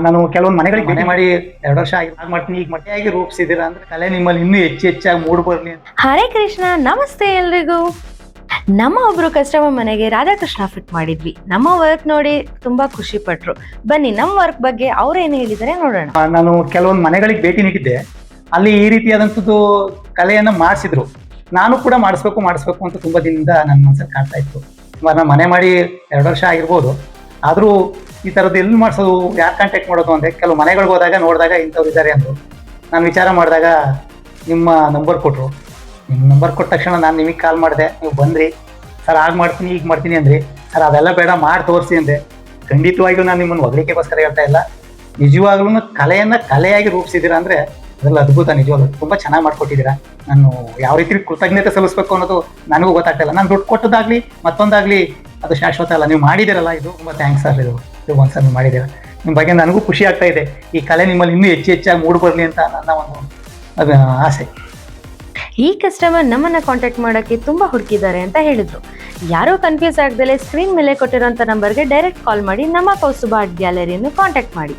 ನಾನು ಕೆಲವೊಂದು ಮನೆಗಳಿಗೆ ಭೇಟಿ ಮಾಡಿ 2 ವರ್ಷ ಆಗಿ ಮಾಡ್ತೀನಿ, ಈಗ ಮಟ್ಟೆಯಾಗಿ ರೂಪಿಸಿದ್ದೀರಾ ಅಂದ್ರೆ ಕಲೆ ನಿಮ್ಮಲ್ಲಿ ಇನ್ನೂ ಹೆಚ್ಚಾಗಿ ಮೂಡ್ ಬರ್ಲಿ ಅಂತ. ಹರೇ ಕೃಷ್ಣ, ನಮಸ್ತೆ ಎಲ್ರಿಗೂ. ನಮ್ಮ ಒಬ್ರು ಕಸ್ಟಮರ್ ಮನೆಗೆ ರಾಧಾಕೃಷ್ಣ ಫಿಟ್ ಮಾಡಿದ್ವಿ. ನಮ್ಮ ವರ್ಕ್ ನೋಡಿ ತುಂಬಾ ಖುಷಿ ಪಟ್ರು. ಬನ್ನಿ ನಮ್ಮ ವರ್ಕ್ ಬಗ್ಗೆ ಅವ್ರೇನು ಹೇಳಿದಾರೆ ನೋಡೋಣ. ನಾನು ಕೆಲವೊಂದು ಮನೆಗಳಿಗೆ ಭೇಟಿ ನೀಡಿದ್ದೆ. ಅಲ್ಲಿ ಈ ರೀತಿಯಾದಂಥದ್ದು ಕಲೆಯನ್ನ ಮಾಡಿಸಿದ್ರು. ನಾನು ಕೂಡ ಮಾಡಿಸ್ಬೇಕು ಅಂತ ತುಂಬಾ ದಿನದಿಂದ ನನ್ನ ಮನಸ್ಸಲ್ಲಿ ಕಾಡ್ತಾ ಇತ್ತು. ನಾನು ಮನೆ ಮಾಡಿ 2 ವರ್ಷ ಆಗಿರ್ಬೋದು. ಆದರೂ ಈ ಥರದ್ದು ಎಲ್ಲಿ ಮಾಡಿಸೋದು, ಯಾರು ಕಾಂಟ್ಯಾಕ್ಟ್ ಮಾಡೋದು ಅಂದರೆ ಕೆಲವು ಮನೆಗಳಿಗೆ ಹೋದಾಗ ನೋಡಿದಾಗ ಇಂಥವ್ರು ಇದ್ದಾರೆ ಅಂದರು. ನಾನು ವಿಚಾರ ಮಾಡಿದಾಗ ನಿಮ್ಮ ನಂಬರ್ ಕೊಟ್ಟರು. ನಿಮ್ಮ ನಂಬರ್ ಕೊಟ್ಟ ತಕ್ಷಣ ನಾನು ನಿಮಗೆ ಕಾಲ್ ಮಾಡಿದೆ. ನೀವು ಬಂದ್ರಿ, ಸರ್ ಆಗ ಮಾಡ್ತೀನಿ ಈಗ ಮಾಡ್ತೀನಿ ಅಂದ್ರಿ. ಸರ್ ಅದೆಲ್ಲ ಬೇಡ, ಮಾಡಿ ತೋರಿಸಿ ಅಂದೆ. ಖಂಡಿತವಾಗಿಯೂ ನಾನು ನಿಮ್ಮನ್ನು ಹೊಗಳಿಕೆಗೋಸ್ಕರ ಹೇಳ್ತಾ ಇಲ್ಲ. ನಿಜವಾಗ್ಲೂ ಕಲೆಯನ್ನು ಕಲೆಯಾಗಿ ರೂಪಿಸಿದ್ದೀರಾ ಅಂದರೆ ಅದೆಲ್ಲ ಅದ್ಭುತ. ನಿಜವಾಗ್ಲೂ ತುಂಬ ಚೆನ್ನಾಗಿ ಮಾಡಿಕೊಟ್ಟಿದ್ದೀರಾ. ನಾನು ಯಾವ ರೀತಿ ಕೃತಜ್ಞತೆ ಸಲ್ಲಿಸಬೇಕು ಅನ್ನೋದು ನನಗೂ ಗೊತ್ತಾಗ್ತಾಯಿಲ್ಲ. ನಾನು ದುಡ್ಡು ಕೊಟ್ಟದಾಗಲಿ ಮತ್ತೊಂದಾಗಲಿ ಅದು ಶಾಶ್ವತ ಅಲ್ಲ. ನೀವು ಮಾಡಿದ್ದೀರಲ್ಲ, ಇದು ತುಂಬ ಥ್ಯಾಂಕ್ಸ್ ಸರ್. ಇದು ಒಂದ್ಸಲ ನೀವು ಮಾಡಿದ್ದೀರ. ನಿಮ್ಮ ಬಗ್ಗೆ ನನಗೂ ಖುಷಿ ಆಗ್ತಾ ಇದೆ. ಈ ಕಲೆ ನಿಮ್ಮಲ್ಲಿ ಇನ್ನೂ ಹೆಚ್ಚಾಗಿ ಮೂಡ್ ಬರಲಿ ಅಂತ ನನ್ನ ಒಂದು ಆಸೆ. ಈ ಕಸ್ಟಮರ್ ನಮ್ಮನ್ನ ಕಾಂಟ್ಯಾಕ್ಟ್ ಮಾಡೋಕ್ಕೆ ತುಂಬಾ ಹುಡುಕಿದ್ದಾರೆ ಅಂತ ಹೇಳಿದ್ರು. ಯಾರೋ ಕನ್ಫ್ಯೂಸ್ ಆಗದಲ್ಲೇ ಸ್ಕ್ರೀನ್ ಮೇಲೆ ಕೊಟ್ಟಿರೋಂಥ ನಂಬರ್ಗೆ ಡೈರೆಕ್ಟ್ ಕಾಲ್ ಮಾಡಿ ನಮ್ಮ ಕೌಸ್ತುಭ ಆರ್ಟ್ ಗ್ಯಾಲರಿಯನ್ನು ಕಾಂಟ್ಯಾಕ್ಟ್ ಮಾಡಿ.